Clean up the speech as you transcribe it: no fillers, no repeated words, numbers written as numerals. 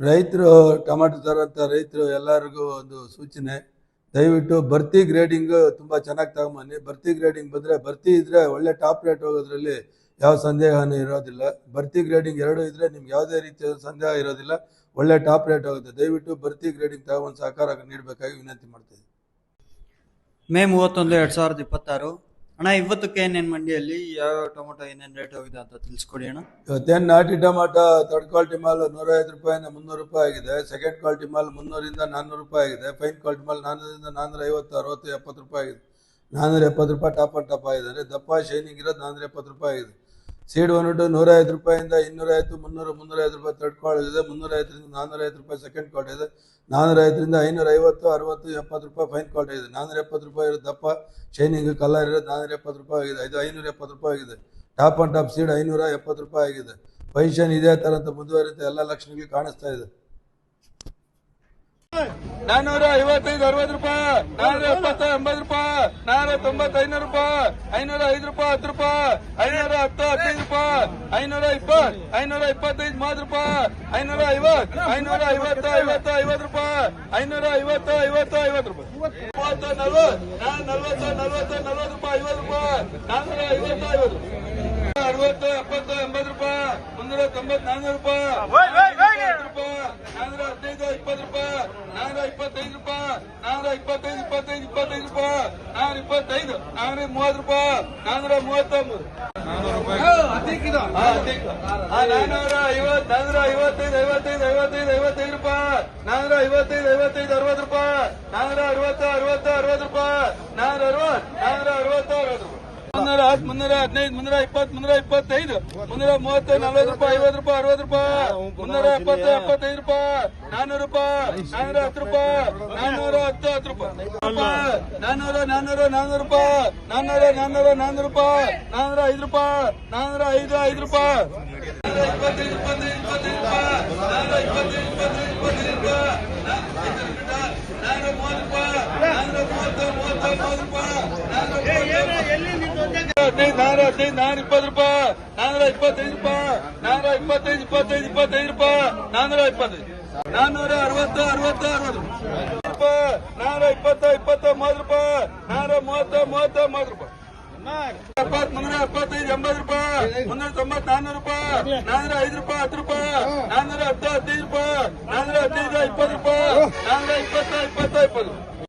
ರೈತರು ಟೊಮಾಟೊ ತರೋಂಥ ರೈತರು ಎಲ್ಲರಿಗೂ ಒಂದು ಸೂಚನೆ, ದಯವಿಟ್ಟು ಭರ್ತಿ ಗ್ರೇಡಿಂಗ್ ತುಂಬ ಚೆನ್ನಾಗಿ ತಗೊಂಬನ್ನಿ. ಭರ್ತಿ ಗ್ರೇಡಿಂಗ್ ಬಂದರೆ, ಭರ್ತಿ ಇದ್ದರೆ ಒಳ್ಳೆ ಟಾಪ್ ರೇಟ್ ಹೋಗೋದ್ರಲ್ಲಿ ಯಾವ ಸಂದೇಹನೂ ಇರೋದಿಲ್ಲ. ಭರ್ತಿ ಗ್ರೇಡಿಂಗ್ ಎರಡೂ ಇದ್ದರೆ ನಿಮ್ಗೆ ಯಾವುದೇ ರೀತಿಯ ಸಂದೇಹ ಇರೋದಿಲ್ಲ, ಒಳ್ಳೆ ಟಾಪ್ ರೇಟ್ ಹೋಗುತ್ತೆ. ದಯವಿಟ್ಟು ಭರ್ತಿ ಗ್ರೇಡಿಂಗ್ ತಗೊಂಡು ಸಹಕಾರ ನೀಡಬೇಕಾಗಿ ವಿನಂತಿ ಮಾಡ್ತೀವಿ. ಮೇ 31, 2026 ಅಣ್ಣ, ಇವತ್ತಕ್ಕೆ ಏನೇನು ಮಂಡಿಯಲ್ಲಿ ಯಾವ ಟೊಮೊಟೊ ಏನೇನು ರೇಟ್ ಹೋಗಿದೆ ಅಂತ ತಿಳಿಸ್ಕೊಡಿ ಅಣ್ಣ. ಇವತ್ತೇನು ನಾಟಿ ಟೊಮಾಟೊ ಥರ್ಡ್ ಕ್ವಾಲಿಟಿ ಮಾಲ್ 105 ರೂಪಾಯಿಂದ 300 ರೂಪಾಯಿ ಆಗಿದೆ. ಸೆಕೆಂಡ್ ಕ್ವಾಲಿಟಿ ಮಾಲ್ 300ರಿಂದ 400 ರೂಪಾಯಿ ಆಗಿದೆ. ಫೈನ್ ಕ್ವಾಲಿಟಿ ಮಾಲ್ 400ರಿಂದ 450, 60, 70 ರೂಪಾಯಿ ಆಗಿದೆ. 470 ರೂಪಾಯಿ ಟಾಪ್ ಅಂಡ್ ಟಾಪ್ ಆಗಿದ್ದಾರೆ. ದಪ್ಪ ಶೈನಿಂಗ್ ಇರೋದು 470 ರೂಪಾಯಿ ಆಗಿದೆ. ಸೀಡ್ ಬಂದ್ಬಿಟ್ಟು 105 ರೂಪಾಯಿಂದ 250, 300, 305 ರೂಪಾಯಿ ಥರ್ಡ್ ಕ್ವಾಲಿಟಿ ಇದೆ. 305ರಿಂದ 405 ರೂಪಾಯಿ ಸೆಕೆಂಡ್ ಕ್ವಾಲಿಟಿ ಇದೆ. 405ರಿಂದ 550, 60, 70 ರೂಪಾಯಿ ಫೈನ್ ಕ್ವಾಲಿಟಿ ಇದೆ. 470 ರೂಪಾಯಿ ಇರೋದು ದಪ್ಪ ಶೈನಿಂಗ್ ಕಲರ್ ಇರೋದು 470 ರೂಪಾಯಿ ಆಗಿದೆ. ಇದು 570 ರೂಪಾಯಿ ಆಗಿದೆ. ಟಾಪ್ ಅಂಡ್ ಟಾಪ್ ಸೀಡ್ 570 ರೂಪಾಯಿ ಆಗಿದೆ. ಪೊಸಿಷನ್ ಇದೇ ಥರ ಅಂತ ಮುಂದುವರಿಯುತ್ತೆ, ಎಲ್ಲ ಲಕ್ಷಣಗಳು ಕಾಣಿಸ್ತಾ ಇದೆ. 455, 60 ರೂಪಾಯಿ, 470, 80 ರೂಪಾಯಿ, 490, 500 ರೂಪಾಯಿ, 505 ರೂಪಾಯಿ, 10 ರೂಪಾಯಿ, 510, 15 ರೂಪಾಯಿ, 520, 525, 30 ರೂಪಾಯಿ, 550, 550, 50, 50 ರೂಪಾಯಿ, 550, 50, 50 ರೂಪಾಯಿ, 30, 40, 40, 40, 40 ರೂಪಾಯಿ, 50 ರೂಪಾಯಿ, 450, 50 ರೂಪಾಯಿ, 60, 70, 80 ರೂಪಾಯಿ, 390, 400 ರೂಪಾಯಿ, 415, 20 ರೂಪಾಯಿ, 425 ರೂಪಾಯಿ, 425, 25, 25 ರೂಪಾಯಿ, 425, 430 ರೂಪಾಯಿ, 439, 450, 455, 55 ರೂಪಾಯಿ, 455, 55, 60 ರೂಪಾಯಿ, 460, 60, 60 ರೂಪಾಯಿ, 460, 460, 60 ರೂಪಾಯಿ, 310, 315, 320, 325, 330, 40 ರೂಪಾಯಿ, 50 ರೂಪಾಯಿ, 60 ರೂಪಾಯಿ, 370, 75 ರೂಪಾಯಿ, 400 ರೂಪಾಯಿ, 410 ರೂಪಾಯಿ, 410, 10 ರೂಪಾಯಿ, 400, 400, 400 ರೂಪಾಯಿ, 400, 400, 400 ರೂಪಾಯಿ, 405 ರೂಪಾಯಿ, 405, 5 ರೂಪಾಯಿ, 425, 25, 25 ರೂಪಾಯಿ, 425, 25, 25 ರೂಪಾಯಿ, 430 ರೂಪಾಯಿ, 430, 30 ರೂಪಾಯಿ, 420 ರೂಪಾಯಿ, 425 ರೂಪಾಯಿ, 425, 25, 25 ರೂಪಾಯಿ, 425, 460, 60, 60 ರೂಪಾಯಿ, 420, 20, 30 ರೂಪಾಯಿ, 430, 30, 30 ರೂಪಾಯಿ, 375, 80 ರೂಪಾಯಿ, 390, 400 ರೂಪಾಯಿ, 405 ರೂಪಾಯಿ, 10 ರೂಪಾಯಿ, 410, 15 ರೂಪಾಯಿ, 415, 20 ರೂಪಾಯಿ, 420, 20, 20